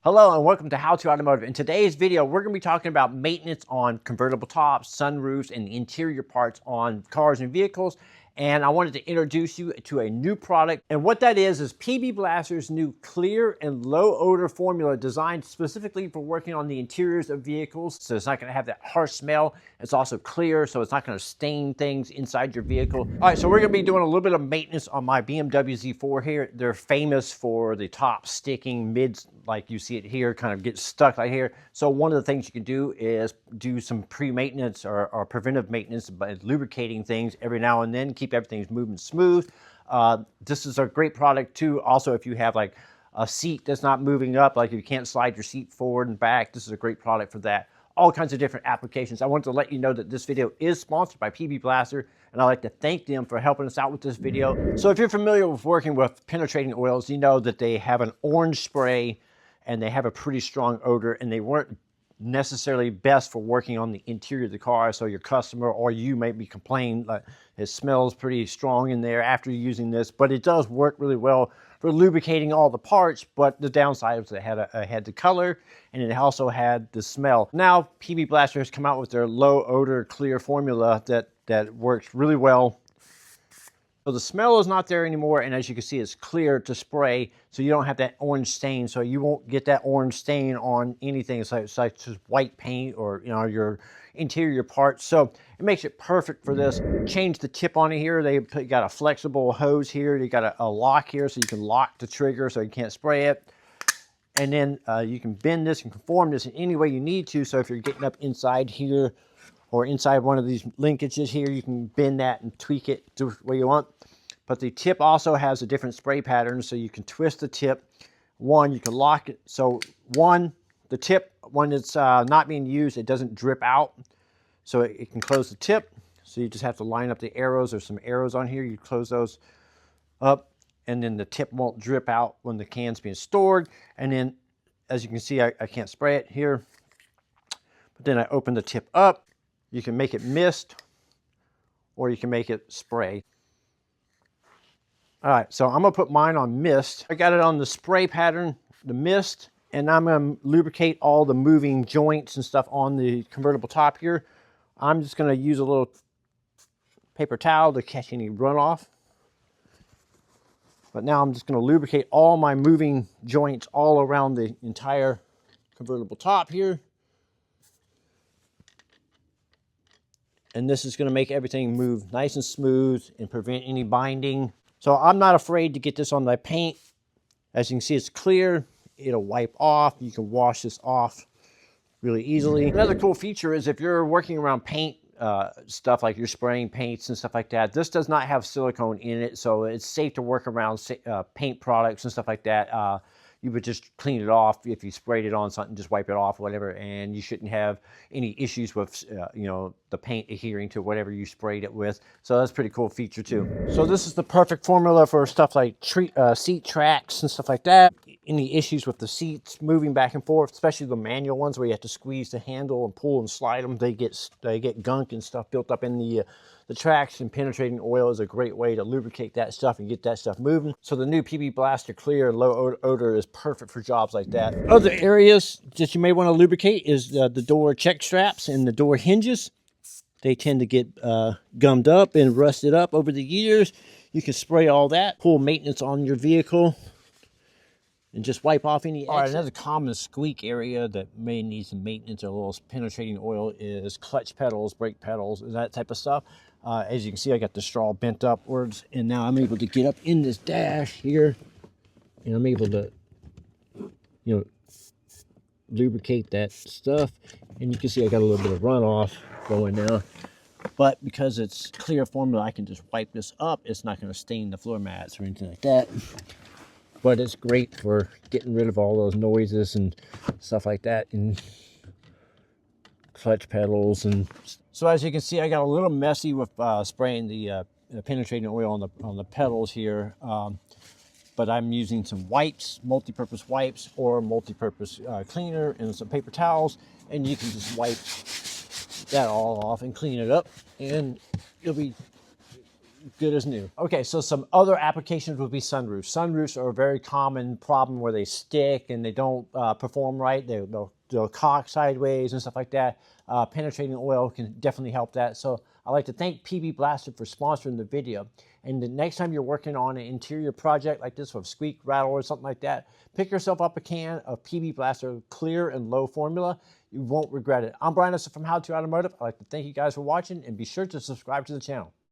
Hello and welcome to How to Automotive. In today's video, we're going to be talking about maintenance on convertible tops, sunroofs, and the interior parts on cars and vehicles. And I wanted to introduce you to a new product. And what that is PB'Blaster's new clear and low odor formula designed specifically for working on the interiors of vehicles. So it's not going to have that harsh smell. It's also clear, so it's not going to stain things inside your vehicle. All right, so we're going to be doing a little bit of maintenance on my BMW Z4 here. They're famous for the top sticking, mids, like you see it here, kind of get stuck like here. So one of the things you can do is do some pre-maintenance or preventive maintenance by lubricating things every now and then, keep everything moving smooth. This is a great product too. Also, if you have like a seat that's not moving up, like if you can't slide your seat forward and back, this is a great product for that. All kinds of different applications. I wanted to let you know that this video is sponsored by PB'Blaster, and I'd like to thank them for helping us out with this video. So if you're familiar with working with penetrating oils, you know that they have an orange spray and they have a pretty strong odor, and they weren't necessarily best for working on the interior of the car. So your customer or you may be complaining like it smells pretty strong in there after using this, but it does work really well for lubricating all the parts. But the downside was it had the color and it also had the smell. Now PB'Blaster has come out with their low odor clear formula that works really well. So the smell is not there anymore, and as you can see, it's clear to spray, so you don't have that orange stain. So you won't get that orange stain on anything. It's like just white paint or your interior parts. So it makes it perfect for this. Change the tip on it here. They got a flexible hose here. They got a lock here, so you can lock the trigger so you can't spray it. And then you can bend this and conform this in any way you need to. So if you're getting up inside here, or inside one of these linkages here, you can bend that and tweak it to where you want. But the tip also has a different spray pattern, so you can twist the tip. One, you can lock it. So the tip, when it's not being used, it doesn't drip out. So it can close the tip. So you just have to line up the arrows. There's some arrows on here. You close those up, and then the tip won't drip out when the can's being stored. And then, as you can see, I can't spray it here. But then I open the tip up. You can make it mist, or you can make it spray. All right, so I'm gonna put mine on mist. I got it on the spray pattern, the mist, and I'm gonna lubricate all the moving joints and stuff on the convertible top here. I'm just gonna use a little paper towel to catch any runoff. But now I'm just gonna lubricate all my moving joints all around the entire convertible top here. And this is going to make everything move nice and smooth and prevent any binding. So I'm not afraid to get this on my paint. As you can see, it's clear. It'll wipe off. You can wash this off really easily. Another cool feature is if you're working around paint stuff, like you're spraying paints and stuff like that, this does not have silicone in it, so it's safe to work around paint products and stuff like that. You would just clean it off if you sprayed it on something, just wipe it off or whatever, and you shouldn't have any issues with the paint adhering to whatever you sprayed it with. So that's a pretty cool feature too. So this is the perfect formula for stuff like seat tracks and stuff like that. Any issues with the seats moving back and forth, especially the manual ones where you have to squeeze the handle and pull and slide them, they get gunk and stuff built up in the tracks, and penetrating oil is a great way to lubricate that stuff and get that stuff moving. So the new PB'Blaster Clear Low Odor is perfect for jobs like that. Other areas that you may want to lubricate is the door check straps and the door hinges. They tend to get gummed up and rusted up over the years. You can spray all that, pull maintenance on your vehicle, and just wipe off any excess. All right, another common squeak area that may need some maintenance or a little penetrating oil is clutch pedals, brake pedals, and that type of stuff. As you can see, I got the straw bent upwards, and now I'm able to get up in this dash here, and I'm able to, lubricate that stuff. And you can see I got a little bit of runoff going now. But because it's clear formula, I can just wipe this up. It's not going to stain the floor mats or anything like that. But it's great for getting rid of all those noises and stuff like that, and clutch pedals. And so as you can see, I got a little messy with spraying the penetrating oil on the pedals here. But I'm using some wipes, multi-purpose wipes, or multi-purpose cleaner and some paper towels, and you can just wipe that all off and clean it up, and you'll be good as new. Okay, so some other applications would be sunroofs. Sunroofs are a very common problem where they stick and they don't perform right. They'll cock sideways and stuff like that. Penetrating oil can definitely help that. So I'd like to thank PB'Blaster for sponsoring the video. And the next time you're working on an interior project like this with squeak, rattle, or something like that, pick yourself up a can of PB'Blaster clear and low formula. You won't regret it. I'm Brian from How to Automotive. I'd like to thank you guys for watching and be sure to subscribe to the channel.